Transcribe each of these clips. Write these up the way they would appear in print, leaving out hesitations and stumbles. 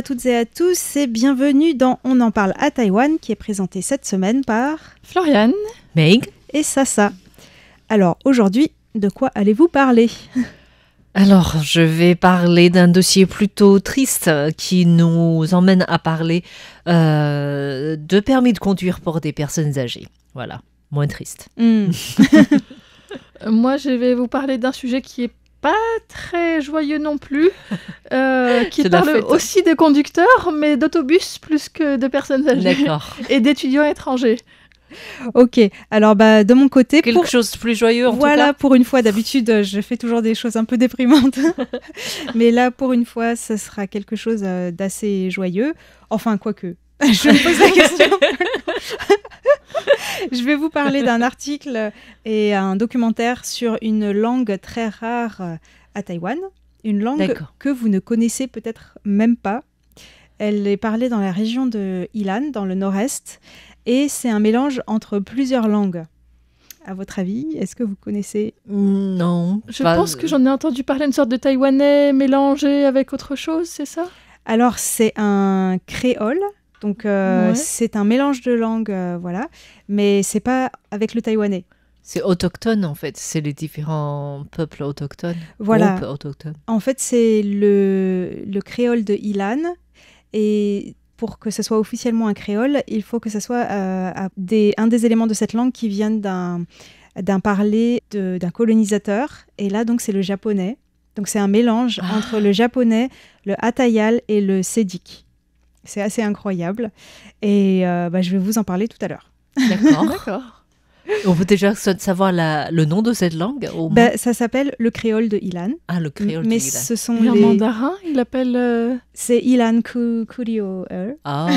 à toutes et à tous et bienvenue dans On en parle à Taïwan qui est présenté cette semaine par Floriane, Meg et Sasa. Alors aujourd'hui, de quoi allez-vous parler ? Alors, je vais parler d'un dossier plutôt triste qui nous emmène à parler de permis de conduire pour des personnes âgées. Voilà, moins triste. moi je vais vous parler d'un sujet qui est pas très joyeux non plus, qui parle aussi des conducteurs, mais d'autobus plus que de personnes âgées. D'accord. Et d'étudiants étrangers. Ok, alors de mon côté... Quelque chose de plus joyeux en tout cas. Voilà, pour une fois, d'habitude, je fais toujours des choses un peu déprimantes. Mais là, pour une fois, ce sera quelque chose d'assez joyeux. Enfin, quoique. Je me pose la question. Je vais vous parler d'un article et un documentaire sur une langue très rare à Taïwan. Une langue que vous ne connaissez peut-être même pas. Elle est parlée dans la région de Ilan, dans le nord-est. Et c'est un mélange entre plusieurs langues. À votre avis, est-ce que vous connaissez ? Non. Je pense que j'en ai entendu parler, une sorte de taïwanais mélangé avec autre chose, c'est ça ? Alors, c'est un créole. Donc, c'est un mélange de langues, voilà. Mais c'est pas avec le taïwanais. C'est autochtone, en fait. C'est les différents peuples autochtones. Voilà. Groupes autochtones. En fait, c'est le créole de Ilan. Et pour que ce soit officiellement un créole, il faut que ce soit un des éléments de cette langue qui viennent d'un parler d'un colonisateur. Et là, donc, c'est le japonais. Donc, c'est un mélange entre le japonais, le hatayal et le sédik. C'est assez incroyable. Et je vais vous en parler tout à l'heure. D'accord. On peut déjà savoir le nom de cette langue ça s'appelle le créole de Ilan. Ah, le créole de Ilan. Mais ce sont en mandarin, il l'appelle... C'est Ilan Kurio. Ah,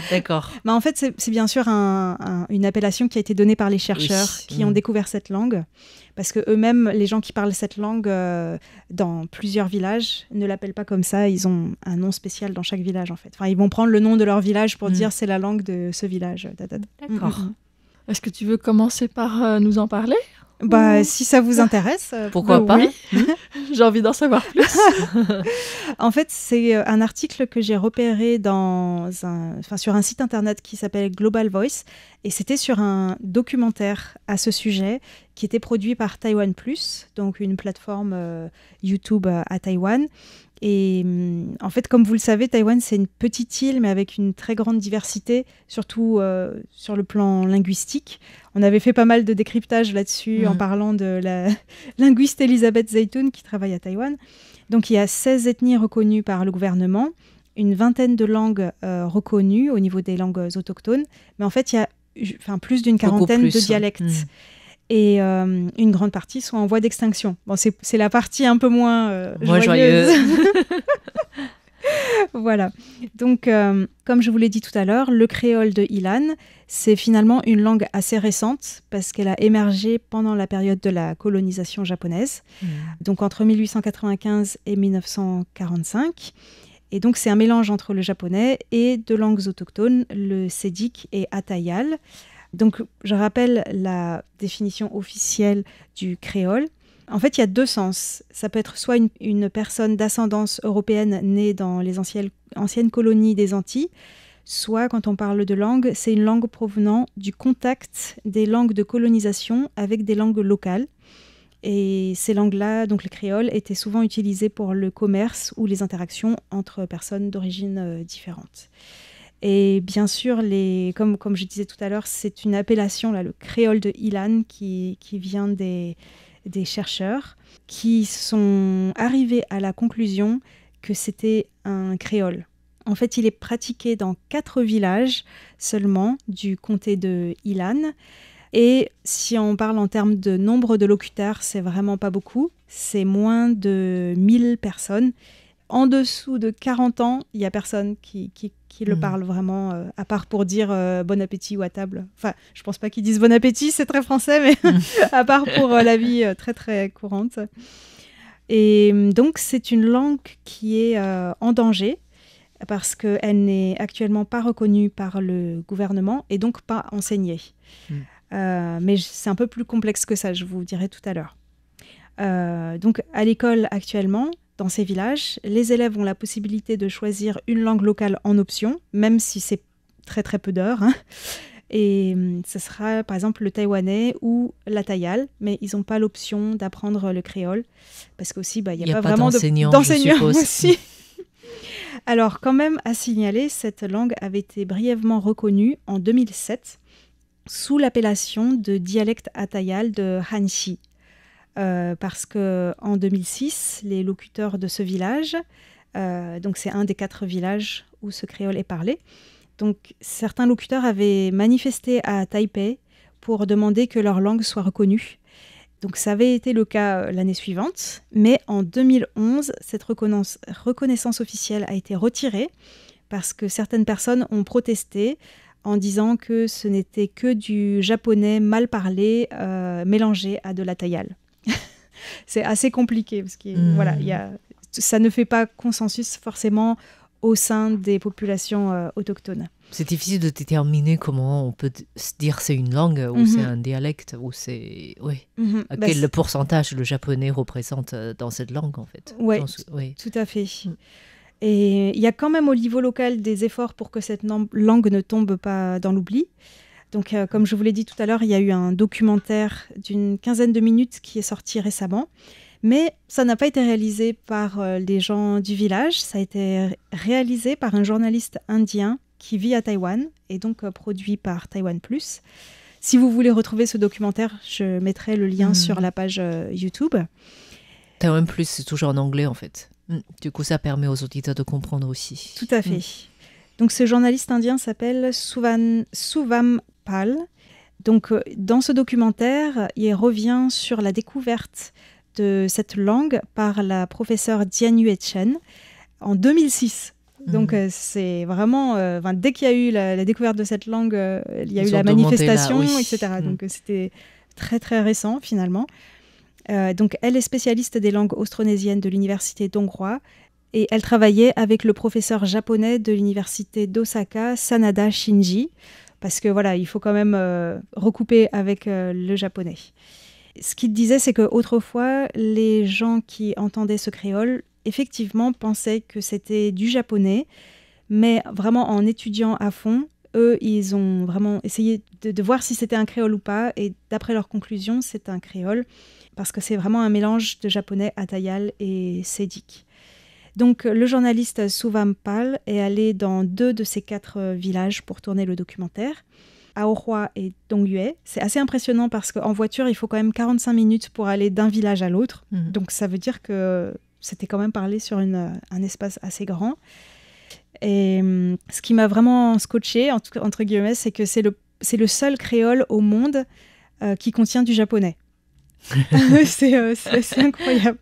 d'accord. Mais en fait, c'est bien sûr une appellation qui a été donnée par les chercheurs qui ont découvert cette langue. Parce que eux-mêmes, les gens qui parlent cette langue dans plusieurs villages ne l'appellent pas comme ça. Ils ont un nom spécial dans chaque village, en fait. Enfin, ils vont prendre le nom de leur village pour dire c'est la langue de ce village. D'accord. Est-ce que tu veux commencer par nous en parler ? Si ça vous intéresse. Pourquoi pas ? Oui. J'ai envie d'en savoir plus. En fait, c'est un article que j'ai repéré sur un site internet qui s'appelle Global Voice. Et c'était sur un documentaire à ce sujet qui était produit par Taiwan Plus, donc une plateforme YouTube à Taïwan. Et en fait, comme vous le savez, Taïwan, c'est une petite île, mais avec une très grande diversité, surtout sur le plan linguistique. On avait fait pas mal de décryptage là-dessus en parlant de la linguiste Elisabeth Zeytoun qui travaille à Taïwan. Donc, il y a 16 ethnies reconnues par le gouvernement, une vingtaine de langues reconnues au niveau des langues autochtones. Mais en fait, il y a plus d'une quarantaine de dialectes. Et une grande partie sont en voie d'extinction. Bon, c'est la partie un peu moins joyeuse. Voilà. Donc, comme je vous l'ai dit tout à l'heure, le créole de Ilan, c'est finalement une langue assez récente parce qu'elle a émergé pendant la période de la colonisation japonaise, donc entre 1895 et 1945. Et donc, c'est un mélange entre le japonais et de langues autochtones, le sédik et hatayal. Donc, je rappelle la définition officielle du créole. En fait, il y a deux sens. Ça peut être soit une personne d'ascendance européenne née dans les anciennes colonies des Antilles, soit, quand on parle de langue, c'est une langue provenant du contact des langues de colonisation avec des langues locales. Et ces langues-là, donc le créole, étaient souvent utilisées pour le commerce ou les interactions entre personnes d'origine différentes. Et bien sûr, comme je disais tout à l'heure, c'est une appellation, là, le créole de Ilan, qui vient des chercheurs qui sont arrivés à la conclusion que c'était un créole. En fait, il est pratiqué dans 4 villages seulement du comté de Ilan. Et si on parle en termes de nombre de locuteurs, c'est vraiment pas beaucoup. C'est moins de 1000 personnes. En dessous de 40 ans, il n'y a personne qui le parle vraiment, à part pour dire bon appétit ou à table. Enfin, je ne pense pas qu'ils disent bon appétit, c'est très français, mais à part pour la vie très très courante. Et donc, c'est une langue qui est en danger parce qu'elle n'est actuellement pas reconnue par le gouvernement et donc pas enseignée. Mais c'est un peu plus complexe que ça, je vous dirai tout à l'heure. Donc, à l'école actuellement, dans ces villages, les élèves ont la possibilité de choisir une langue locale en option, même si c'est très très peu d'heures. Et ce sera par exemple le taïwanais ou la thaïale, mais ils n'ont pas l'option d'apprendre le créole, parce qu'aussi, il n'y a pas vraiment d'enseignants aussi. Alors, quand même, à signaler, cette langue avait été brièvement reconnue en 2007 sous l'appellation de dialecte atayal de Hanxi. Parce qu'en 2006, les locuteurs de ce village, donc c'est un des 4 villages où ce créole est parlé, donc certains locuteurs avaient manifesté à Taipei pour demander que leur langue soit reconnue. Donc ça avait été le cas l'année suivante, mais en 2011, cette reconnaissance officielle a été retirée parce que certaines personnes ont protesté en disant que ce n'était que du japonais mal parlé mélangé à de la thaïale. C'est assez compliqué parce que ça ne fait pas consensus forcément au sein des populations autochtones. C'est difficile de déterminer comment on peut dire c'est une langue ou c'est un dialecte ou c'est quel pourcentage le japonais représente dans cette langue en fait. Oui, tout à fait. Et il y a quand même au niveau local des efforts pour que cette langue ne tombe pas dans l'oubli. Donc comme je vous l'ai dit tout à l'heure, il y a eu un documentaire d'une 15aine de minutes qui est sorti récemment. Mais ça n'a pas été réalisé par les gens du village, ça a été réalisé par un journaliste indien qui vit à Taïwan et donc produit par Taïwan Plus. Si vous voulez retrouver ce documentaire, je mettrai le lien sur la page YouTube. Taïwan Plus, c'est toujours en anglais en fait. Du coup, ça permet aux auditeurs de comprendre aussi. Tout à fait. Donc ce journaliste indien s'appelle Suvam Pal. Donc dans ce documentaire, il revient sur la découverte de cette langue par la professeure Dian Yue Chen en 2006. Donc c'est vraiment, dès qu'il y a eu la découverte de cette langue, il y a eu la manifestation, etc. Donc c'était très très récent finalement. Donc elle est spécialiste des langues austronésiennes de l'université d'Honghua et elle travaillait avec le professeur japonais de l'université d'Osaka, Sanada Shinji, parce que voilà, il faut quand même recouper avec le japonais. Ce qu'il disait, c'est qu'autrefois, les gens qui entendaient ce créole, effectivement, pensaient que c'était du japonais, mais vraiment en étudiant à fond, eux, ils ont vraiment essayé de voir si c'était un créole ou pas, et d'après leur conclusion, c'est un créole, parce que c'est vraiment un mélange de japonais atayal et sédique. Donc, le journaliste Suvam Pal est allé dans 2 de ces 4 villages pour tourner le documentaire, Aohua et Dongyue. C'est assez impressionnant parce qu'en voiture, il faut quand même 45 minutes pour aller d'un village à l'autre. Donc ça veut dire que c'était quand même parlé sur un espace assez grand. Et ce qui m'a vraiment scotché, entre guillemets, c'est que c'est le seul créole au monde qui contient du japonais. c'est assez incroyable.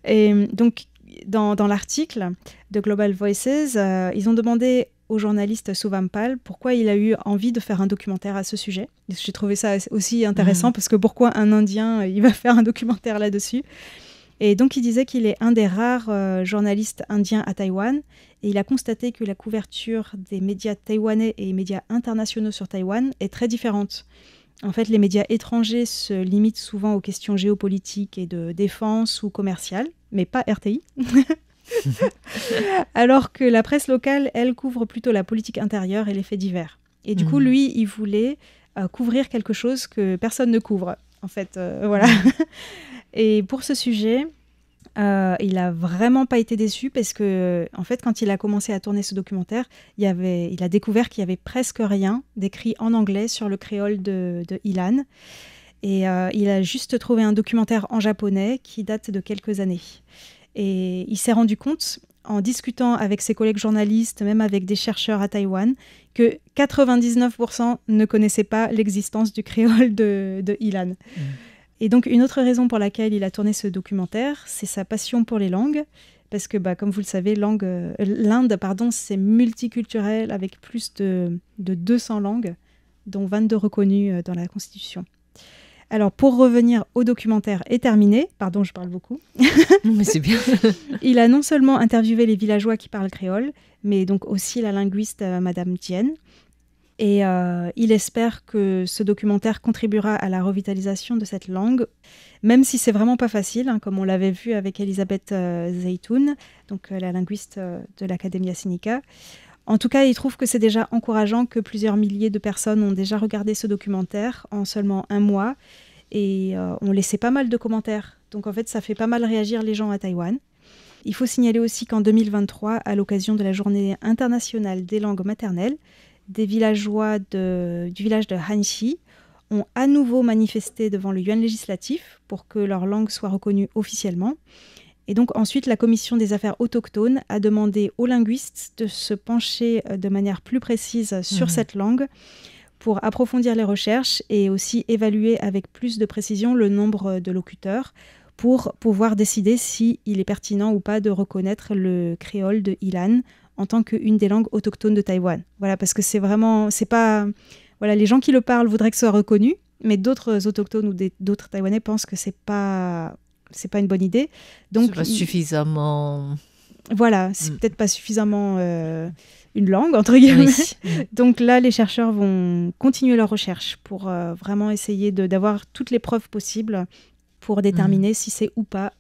Et donc, dans l'article de Global Voices, ils ont demandé au journaliste Suvam Pal pourquoi il a eu envie de faire un documentaire à ce sujet. J'ai trouvé ça aussi intéressant parce que pourquoi un Indien il va faire un documentaire là-dessus. Et donc il disait qu'il est un des rares journalistes indiens à Taïwan et il a constaté que la couverture des médias taïwanais et médias internationaux sur Taïwan est très différente. En fait, les médias étrangers se limitent souvent aux questions géopolitiques et de défense ou commerciales, mais pas RTI. Alors que la presse locale, elle, couvre plutôt la politique intérieure et les faits divers. Et du coup, lui, il voulait couvrir quelque chose que personne ne couvre, en fait. Voilà. Et pour ce sujet, il n'a vraiment pas été déçu parce que, en fait, quand il a commencé à tourner ce documentaire, il a découvert qu'il y avait presque rien d'écrit en anglais sur le créole de Ilan. Et il a juste trouvé un documentaire en japonais qui date de quelques années. Et il s'est rendu compte, en discutant avec ses collègues journalistes, même avec des chercheurs à Taïwan, que 99% ne connaissaient pas l'existence du créole de Ilan. Et donc, une autre raison pour laquelle il a tourné ce documentaire, c'est sa passion pour les langues. Parce que, comme vous le savez, l'Inde, c'est multiculturel avec plus de 200 langues, dont 22 reconnues dans la Constitution. Alors, pour revenir au documentaire et terminer, pardon, je parle beaucoup. Mais c'est bien. Il a non seulement interviewé les villageois qui parlent créole, mais donc aussi la linguiste Madame Dian. Et il espère que ce documentaire contribuera à la revitalisation de cette langue. même si c'est vraiment pas facile, hein, comme on l'avait vu avec Elisabeth Zeytoun, donc la linguiste de l'Academia Sinica. En tout cas, il trouve que c'est déjà encourageant que plusieurs milliers de personnes ont déjà regardé ce documentaire en seulement 1 mois et ont laissé pas mal de commentaires. Donc en fait, ça fait pas mal réagir les gens à Taïwan. Il faut signaler aussi qu'en 2023, à l'occasion de la Journée internationale des langues maternelles, des villageois du village de Hanxi ont à nouveau manifesté devant le yuan législatif pour que leur langue soit reconnue officiellement. Et donc ensuite, la Commission des affaires autochtones a demandé aux linguistes de se pencher de manière plus précise sur cette langue pour approfondir les recherches et aussi évaluer avec plus de précision le nombre de locuteurs pour pouvoir décider s'il est pertinent ou pas de reconnaître le créole de Ilan en tant qu'une des langues autochtones de Taïwan. Voilà, parce que c'est pas... Voilà, les gens qui le parlent voudraient que ce soit reconnu, mais d'autres autochtones ou d'autres Taïwanais pensent que c'est pas une bonne idée. Donc, c'est pas suffisamment... Voilà, c'est peut-être pas suffisamment une langue, entre guillemets. Oui. Donc là, les chercheurs vont continuer leurs recherches pour vraiment essayer d'avoir toutes les preuves possibles pour déterminer si c'est ou pas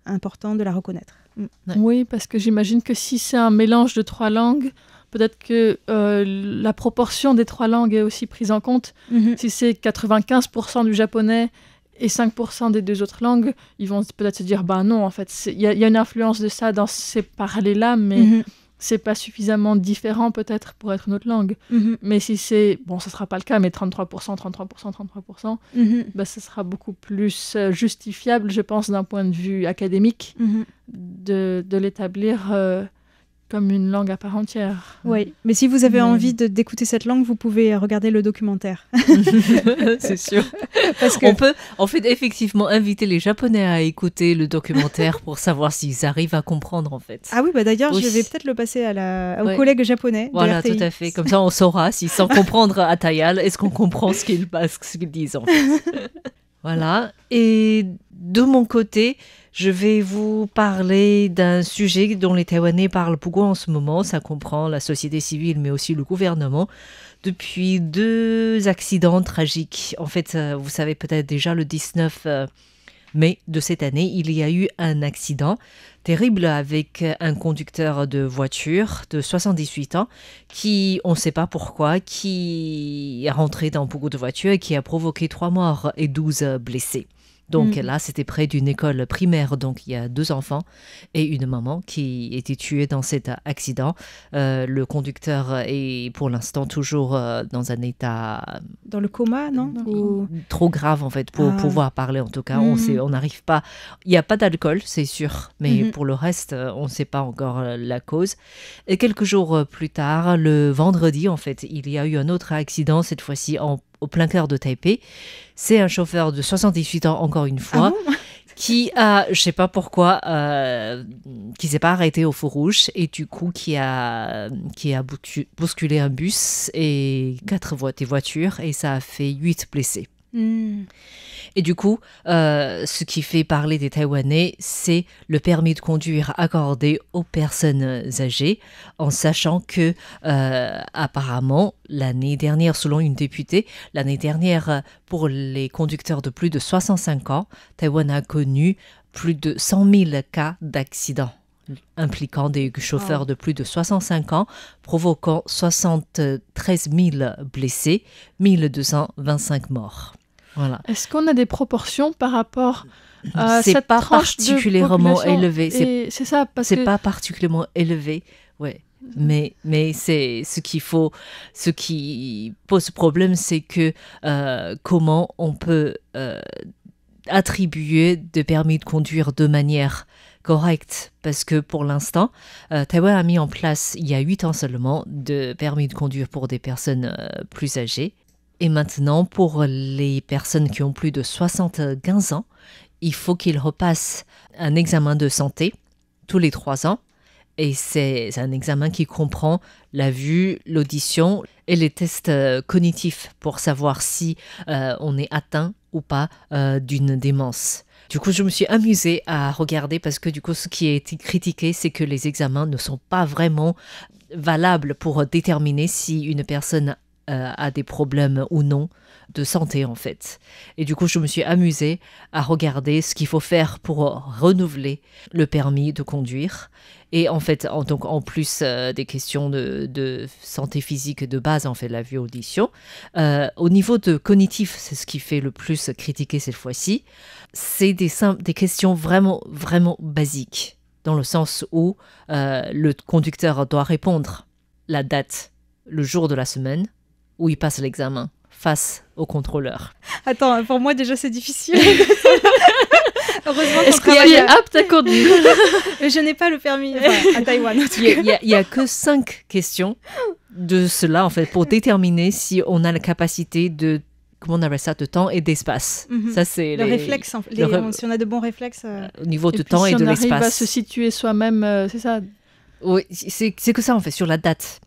important de la reconnaître. Ouais. Oui, parce que j'imagine que si c'est un mélange de 3 langues, peut-être que la proportion des 3 langues est aussi prise en compte. Si c'est 95% du japonais et 5% des 2 autres langues, ils vont peut-être se dire, non, en fait, il y a une influence de ça dans ces parlers-là, mais c'est pas suffisamment différent peut-être pour être une autre langue. Mais si c'est, ce sera pas le cas, mais 33%, ça sera beaucoup plus justifiable, je pense, d'un point de vue académique, de l'établir comme une langue à part entière. Oui, mais si vous avez envie d'écouter cette langue, vous pouvez regarder le documentaire. C'est sûr. Parce que... On peut, en fait, effectivement inviter les Japonais à écouter le documentaire pour savoir s'ils arrivent à comprendre, en fait. Ah oui, d'ailleurs, je vais peut-être le passer aux collègues japonais. Voilà, tout à fait. Comme ça, on saura si, sans comprendre à Tayal, est-ce qu'on comprend ce qu'ils disent, en fait. Voilà. Et de mon côté, je vais vous parler d'un sujet dont les Taïwanais parlent beaucoup en ce moment. Ça comprend la société civile, mais aussi le gouvernement. Depuis 2 accidents tragiques. En fait, vous savez peut-être déjà, le 19 mai de cette année, il y a eu un accident terrible avec un conducteur de voiture de 78 ans qui, on ne sait pas pourquoi, qui est rentré dans beaucoup de voitures et qui a provoqué 3 morts et 12 blessés. Donc là, c'était près d'une école primaire. Donc il y a 2 enfants et une maman qui étaient tués dans cet accident. Le conducteur est pour l'instant toujours dans un état... Dans le coma, non ? Trop grave en fait pour pouvoir parler en tout cas. On n'arrive pas... Il n'y a pas d'alcool, c'est sûr. Mais pour le reste, on ne sait pas encore la cause. Et quelques jours plus tard, le vendredi en fait, il y a eu un autre accident, cette fois-ci au plein cœur de Taipei. C'est un chauffeur de 78 ans, encore une fois, qui a, je ne sais pas pourquoi, qui ne s'est pas arrêté au feu rouge et du coup qui a bousculé un bus et 4 voitures et ça a fait 8 blessés. Et du coup, ce qui fait parler des Taïwanais, c'est le permis de conduire accordé aux personnes âgées, en sachant que, apparemment, l'année dernière, selon une députée, pour les conducteurs de plus de 65 ans, Taïwan a connu plus de 100 000 cas d'accidents impliquant des chauffeurs de plus de 65 ans, provoquant 73 000 blessés, 1225 morts. Voilà. Est-ce qu'on a des proportions par rapport à cette pas tranche particulièrement élevé. C'est ça, parce c'est que... pas particulièrement élevé, ouais. Mais c'est ce qui pose problème, c'est que comment on peut attribuer des permis de conduire de manière correcte, parce que pour l'instant, Taïwan a mis en place, il y a 8 ans seulement, de permis de conduire pour des personnes plus âgées. Et maintenant, pour les personnes qui ont plus de 75 ans, il faut qu'ils repassent un examen de santé tous les 3 ans. Et c'est un examen qui comprend la vue, l'audition et les tests cognitifs pour savoir si on est atteint ou pas d'une démence. Du coup, je me suis amusée à regarder parce que du coup, ce qui a été critiqué, c'est que les examens ne sont pas vraiment valables pour déterminer si une personne a des problèmes ou non de santé en fait. Et du coup, je me suis amusée à regarder ce qu'il faut faire pour renouveler le permis de conduire. Et en fait, en plus des questions de santé physique de base, en fait, la vue audition, au niveau de cognitif, c'est ce qui fait le plus critiquer cette fois-ci, c'est des questions vraiment, vraiment basiques, dans le sens où le conducteur doit répondre la date, le jour de la semaine où il passe l'examen face au contrôleur. Attends, pour moi déjà c'est difficile. Heureusement est-ce qu'il est apte à conduire? Je n'ai pas le permis à Taïwan. Il y a que 5 questions de cela en fait pour déterminer si on a la capacité de, comment on appelle ça, de temps et d'espace. Ça c'est le réflexe. Si on a de bons réflexes. Au niveau de temps et de l'espace. Si on arrive à se situer soi-même, c'est ça. Oui, c'est que ça en fait sur la date.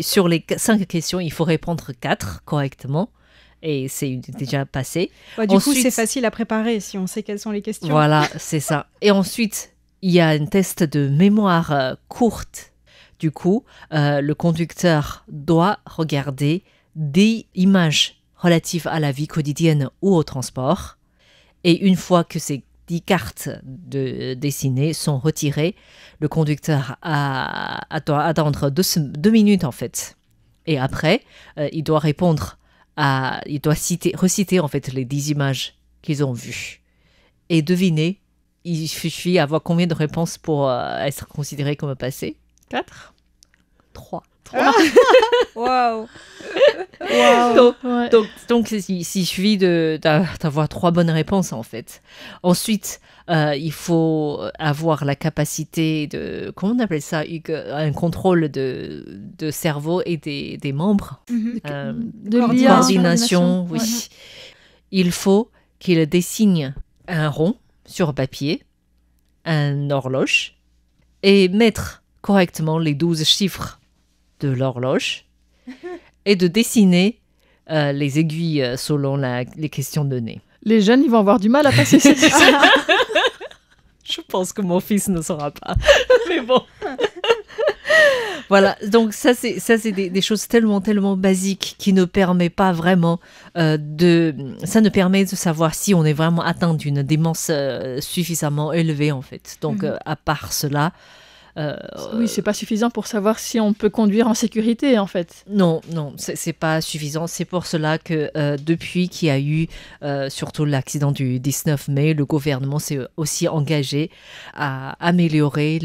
Sur les 5 questions, il faut répondre 4 correctement. Et c'est déjà passé. Du coup, c'est facile à préparer si on sait quelles sont les questions. Voilà, c'est ça. Et ensuite, il y a un test de mémoire courte. Du coup, le conducteur doit regarder des images relatives à la vie quotidienne ou au transport. Et une fois que ces 10 cartes dessinées sont retirées, le conducteur doit attendre 2 minutes en fait. Et après, il doit répondre il doit reciter en fait les 10 images qu'ils ont vues. Et devinez, il suffit d'avoir combien de réponses pour être considéré comme passé? 4 3. Waouh. Donc il suffit d'avoir 3 bonnes réponses en fait. Ensuite, il faut avoir la capacité de, comment on appelle ça, un contrôle de cerveau et des membres. De coordination, oui. Ouais. Il faut qu'il dessine un rond sur papier, un horloge, et mettre correctement les 12 chiffres de l'horloge et de dessiner les aiguilles selon les questions données. Les jeunes, ils vont avoir du mal à passer cette Je pense que mon fils ne saura pas. Mais bon. Voilà, donc ça c'est des choses tellement basiques qui ne permettent pas vraiment ça ne permet de savoir si on est vraiment atteint d'une démence suffisamment élevée en fait. Donc à part cela, oui, c'est pas suffisant pour savoir si on peut conduire en sécurité, en fait. Non, c'est pas suffisant. C'est pour cela que depuis qu'il y a eu surtout l'accident du 19 mai, le gouvernement s'est aussi engagé à améliorer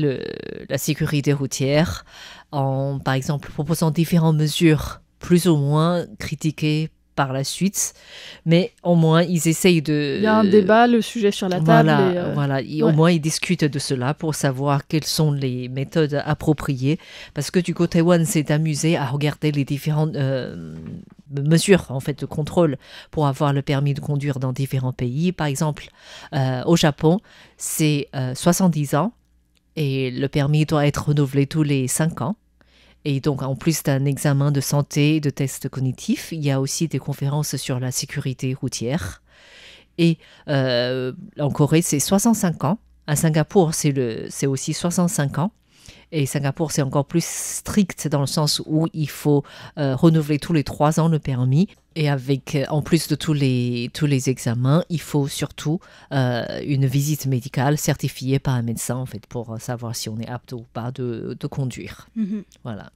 la sécurité routière en, par exemple, proposant différentes mesures plus ou moins critiquées par la suite, mais au moins ils essayent de... Il y a un débat, le sujet sur la table. Au moins ils discutent de cela pour savoir quelles sont les méthodes appropriées, parce que du coup Taïwan s'est amusé à regarder les différentes mesures en fait de contrôle pour avoir le permis de conduire dans différents pays. Par exemple, au Japon, c'est 70 ans et le permis doit être renouvelé tous les 5 ans. Et donc, en plus d'un examen de santé et de tests cognitifs, il y a aussi des conférences sur la sécurité routière. Et en Corée, c'est 65 ans. À Singapour, c'est aussi 65 ans. Et Singapour, c'est encore plus strict dans le sens où il faut renouveler tous les 3 ans le permis. Et avec, en plus de tous les examens, il faut surtout une visite médicale certifiée par un médecin en fait, pour savoir si on est apte ou pas de conduire. Voilà.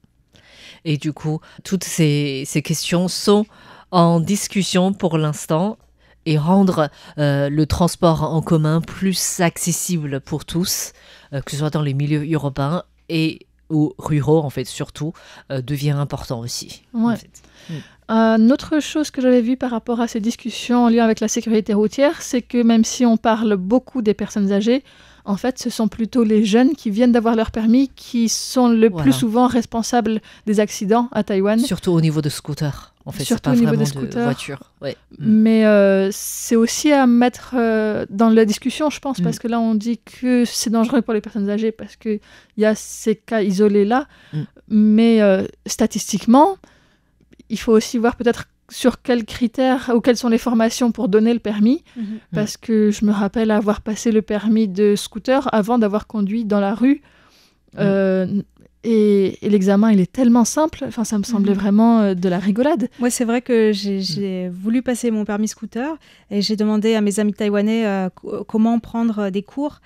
Et du coup, toutes ces questions sont en discussion pour l'instant et rendre le transport en commun plus accessible pour tous, que ce soit dans les milieux urbains et ou ruraux, en fait, surtout, devient important aussi. Ouais. En fait. Une autre chose que j'avais vue par rapport à ces discussions en lien avec la sécurité routière, c'est que même si on parle beaucoup des personnes âgées, en fait, ce sont plutôt les jeunes qui viennent d'avoir leur permis qui sont le plus souvent responsables des accidents à Taïwan. Surtout au niveau de scooters. En fait, surtout c'est pas au niveau vraiment des scooters. de voitures. Ouais. Mais c'est aussi à mettre dans la discussion, je pense, parce que là, on dit que c'est dangereux pour les personnes âgées parce qu'il y a ces cas isolés-là. Mais statistiquement, il faut aussi voir peut-être sur quels critères ou quelles sont les formations pour donner le permis. Parce que je me rappelle avoir passé le permis de scooter avant d'avoir conduit dans la rue. Et l'examen, il est tellement simple. Enfin, ça me semblait vraiment de la rigolade. Ouais, c'est vrai que j'ai voulu passer mon permis scooter et j'ai demandé à mes amis taïwanais comment prendre des cours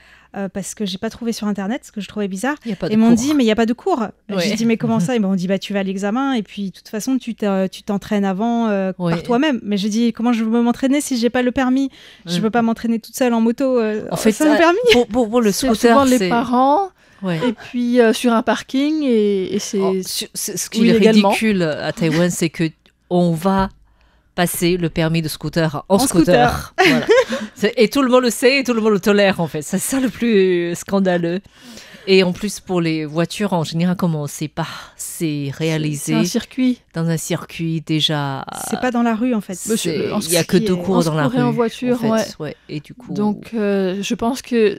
parce que j'ai pas trouvé sur Internet, ce que je trouvais bizarre. Ils m'ont dit, mais il n'y a pas de cours. Ouais. J'ai dit, mais comment ça? Ils m'ont dit, tu vas à l'examen et puis de toute façon, tu t'entraînes avant par toi-même. Mais j'ai dit, comment je veux m'entraîner si j'ai pas le permis? Je peux pas m'entraîner toute seule en moto en fait, sans le permis. Pour le scooter, c'est souvent les parents. Ouais. Et puis sur un parking et c'est ce qui est ridicule à Taïwan, c'est que on va passer le permis de scooter en scooter. Voilà. Et tout le monde le sait et tout le monde le tolère en fait. C'est ça le plus scandaleux. Et en plus pour les voitures en général, comme on ne sait pas, c'est réalisé dans un circuit déjà. C'est pas dans la rue en fait. Il y a que 2 cours dans la rue. En voiture, en fait. Ouais. Et du coup. Donc je pense que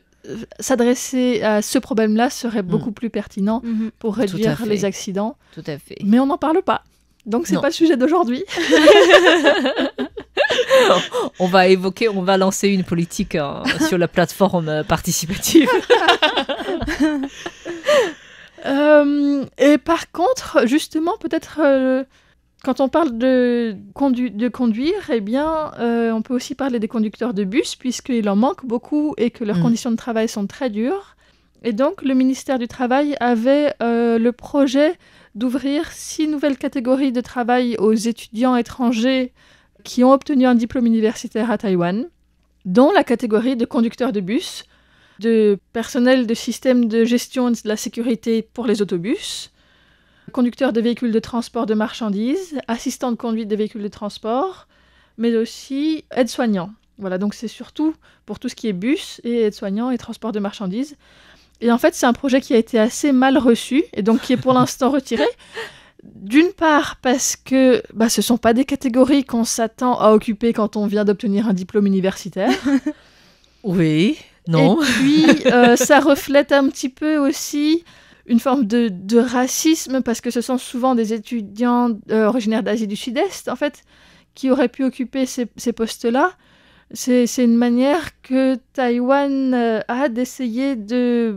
s'adresser à ce problème-là serait beaucoup plus pertinent pour réduire les accidents. Tout à fait. Mais on n'en parle pas. Donc, c'est pas le sujet d'aujourd'hui. On va lancer une politique sur la plateforme participative. Et par contre, justement, peut-être... quand on parle de conduire, eh bien, on peut aussi parler des conducteurs de bus, puisqu'il en manque beaucoup et que leurs conditions de travail sont très dures. Et donc, le ministère du Travail avait le projet d'ouvrir 6 nouvelles catégories de travail aux étudiants étrangers qui ont obtenu un diplôme universitaire à Taïwan, dont la catégorie de conducteurs de bus, de personnel de système de gestion de la sécurité pour les autobus, conducteurs de véhicules de transport de marchandises, assistants de conduite des véhicules de transport, mais aussi aides-soignants. Voilà, donc c'est surtout pour tout ce qui est bus et aides-soignants et transport de marchandises. Et en fait, c'est un projet qui a été assez mal reçu et donc qui est pour l'instant retiré. D'une part parce que ce ne sont pas des catégories qu'on s'attend à occuper quand on vient d'obtenir un diplôme universitaire. Oui, non. Et puis, ça reflète un petit peu aussi une forme de racisme parce que ce sont souvent des étudiants originaires d'Asie du Sud-Est, en fait, qui auraient pu occuper ces postes-là. C'est une manière que Taïwan a d'essayer de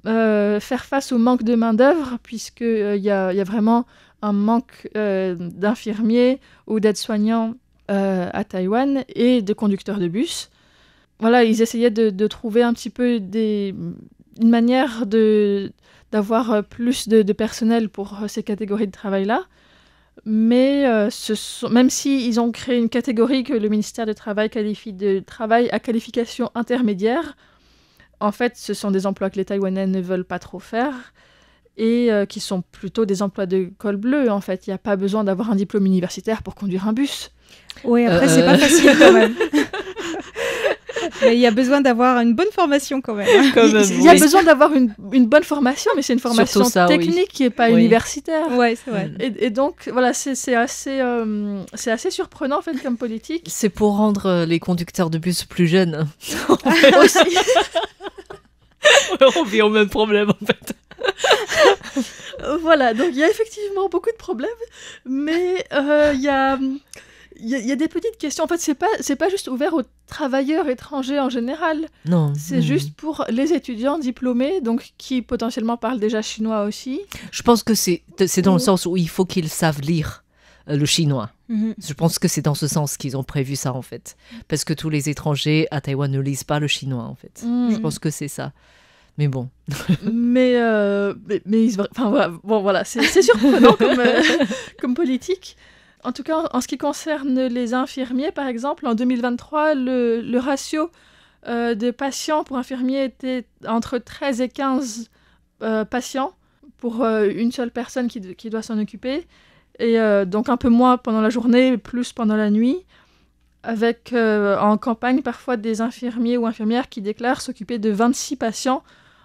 faire face au manque de main-d'œuvre, puisqu'il y a vraiment un manque d'infirmiers ou d'aides-soignants à Taïwan et de conducteurs de bus. Voilà, ils essayaient de trouver un petit peu une manière d'avoir plus de personnel pour ces catégories de travail-là. Mais même s'ils ont créé une catégorie que le ministère du Travail qualifie de travail à qualification intermédiaire, en fait, ce sont des emplois que les Taïwanais ne veulent pas trop faire et qui sont plutôt des emplois de col bleu. En fait, il n'y a pas besoin d'avoir un diplôme universitaire pour conduire un bus. Oui, après, c'est pas facile quand même. Mais il y a besoin d'avoir une bonne formation quand même. Il y a besoin d'avoir une bonne formation, mais c'est une formation technique qui n'est pas universitaire. Oui, c'est vrai. Et donc, voilà, c'est assez surprenant en fait comme politique. C'est pour rendre les conducteurs de bus plus jeunes. Aussi. On vit au même problème en fait. Voilà, donc il y a effectivement beaucoup de problèmes, mais il y a des petites questions. En fait, c'est pas juste ouvert aux travailleurs étrangers en général. Non. C'est juste pour les étudiants diplômés, donc qui potentiellement parlent déjà chinois aussi. Je pense que c'est dans le sens où il faut qu'ils savent lire le chinois. Je pense que c'est dans ce sens qu'ils ont prévu ça en fait. Parce que tous les étrangers à Taïwan ne lisent pas le chinois en fait. Je pense que c'est ça. Mais bon. mais voilà, c'est surprenant comme politique. En tout cas, en ce qui concerne les infirmiers, par exemple, en 2023, le ratio de patients pour infirmiers était entre 13 et 15 patients pour une seule personne qui doit s'en occuper. Et donc un peu moins pendant la journée, plus pendant la nuit, avec en campagne parfois des infirmiers ou infirmières qui déclarent s'occuper de 26 patients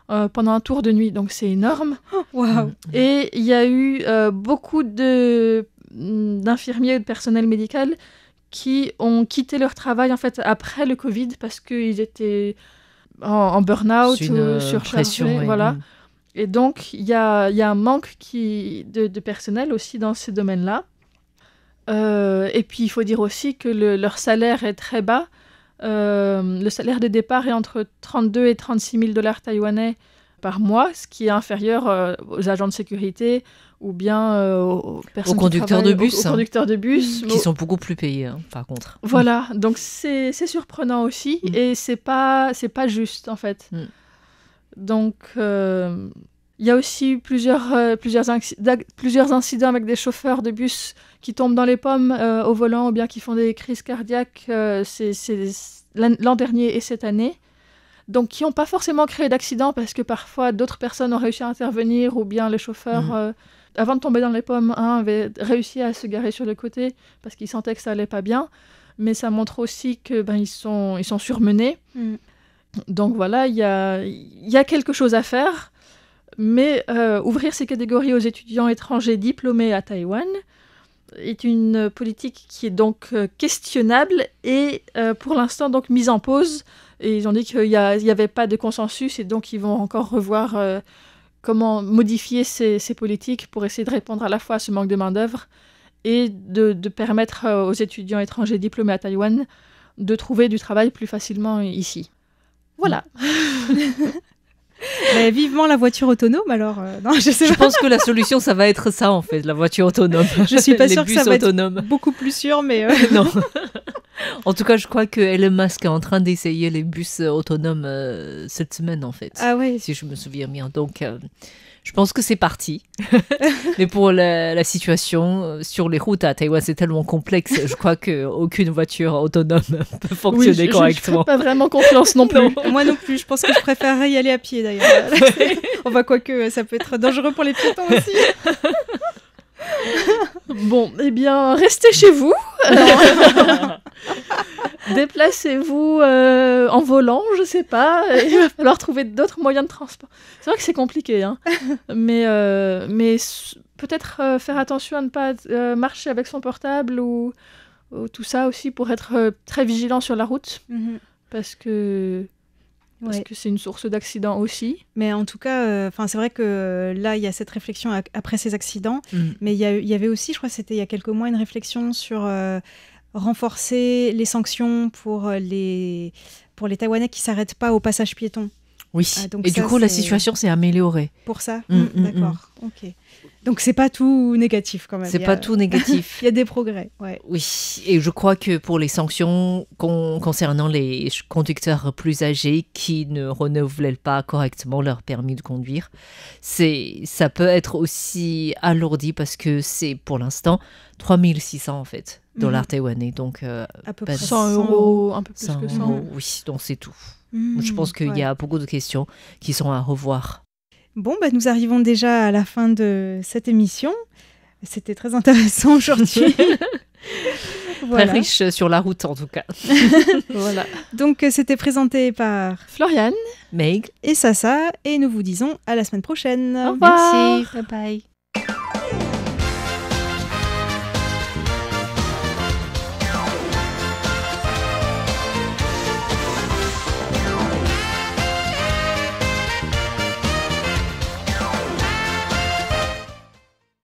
pendant un tour de nuit. Donc c'est énorme. Wow. Et il y a eu beaucoup d'infirmiers ou de personnel médical qui ont quitté leur travail en fait après le Covid parce qu'ils étaient en burn-out ou surchargés, voilà. Et donc il y a un manque de personnel aussi dans ces domaines-là. Et puis il faut dire aussi que leur salaire est très bas. Le salaire de départ est entre 32 et 36 000 $ taïwanais par mois, ce qui est inférieur aux agents de sécurité ou bien aux personnes aux conducteurs de bus. Aux conducteurs de bus. Qui sont beaucoup plus payés, par contre. Voilà, donc c'est surprenant aussi, et c'est pas juste, en fait. Donc, il y a aussi plusieurs incidents avec des chauffeurs de bus qui tombent dans les pommes au volant ou bien qui font des crises cardiaques l'an dernier et cette année. Donc, qui n'ont pas forcément créé d'accident parce que parfois d'autres personnes ont réussi à intervenir ou bien les chauffeurs, avant de tomber dans les pommes, avaient réussi à se garer sur le côté parce qu'ils sentaient que ça allait pas bien. Mais ça montre aussi que ils sont surmenés. Donc voilà, il y a quelque chose à faire. Mais ouvrir ces catégories aux étudiants étrangers diplômés à Taïwan est une politique qui est donc questionnable et pour l'instant donc mise en pause. Et ils ont dit qu'il n'y avait pas de consensus et donc ils vont encore revoir comment modifier ces politiques pour essayer de répondre à la fois à ce manque de main-d'œuvre et de permettre aux étudiants étrangers diplômés à Taïwan de trouver du travail plus facilement ici. Voilà. Mais vivement la voiture autonome, alors non, je pense que la solution, ça va être ça, en fait, la voiture autonome. Je suis pas sûre que ça va autonomes. Être beaucoup plus sûr, mais... Non. En tout cas, je crois que Elon Musk est en train d'essayer les bus autonomes cette semaine, en fait. Ah ouais. Si je me souviens bien. Donc, je pense que c'est parti. Mais pour la situation sur les routes à Taïwan, c'est tellement complexe. Je crois qu'aucune voiture autonome peut fonctionner correctement. Je ne fais pas vraiment confiance non plus. Non. Moi non plus. Je pense que je préférerais y aller à pied, d'ailleurs. On va quoique ça peut être dangereux pour les piétons aussi. Bon, eh bien, restez chez vous. Déplacez-vous en volant, je sais pas. Il va falloir trouver d'autres moyens de transport. C'est vrai que c'est compliqué, hein. Mais peut-être faire attention à ne pas marcher avec son portable ou tout ça aussi pour être très vigilant sur la route. Parce que c'est une source d'accidents aussi. Mais en tout cas, c'est vrai que là, il y a cette réflexion après ces accidents. Mais il y avait aussi, je crois que c'était il y a quelques mois, une réflexion sur renforcer les sanctions pour les Taïwanais qui ne s'arrêtent pas au passage piéton. Oui, et du coup, la situation s'est améliorée. Pour ça D'accord, ok. Donc, c'est pas tout négatif quand même. C'est pas tout négatif. Il y a des progrès, ouais. Oui, et je crois que pour les sanctions concernant les conducteurs plus âgés qui ne renouvelaient pas correctement leur permis de conduire, ça peut être aussi alourdi parce que c'est pour l'instant 3600 en fait, dollars taïwanais. Donc, à peu près 100 €, un peu plus que 100 €. Oui, donc c'est tout. Je pense qu'il y a beaucoup de questions qui sont à revoir. Bon, nous arrivons déjà à la fin de cette émission. C'était très intéressant aujourd'hui. Très riche sur la route, en tout cas. Voilà. Donc, c'était présenté par Floriane, Meg et Sasa. Et nous vous disons à la semaine prochaine. Au revoir. Merci. Bye bye.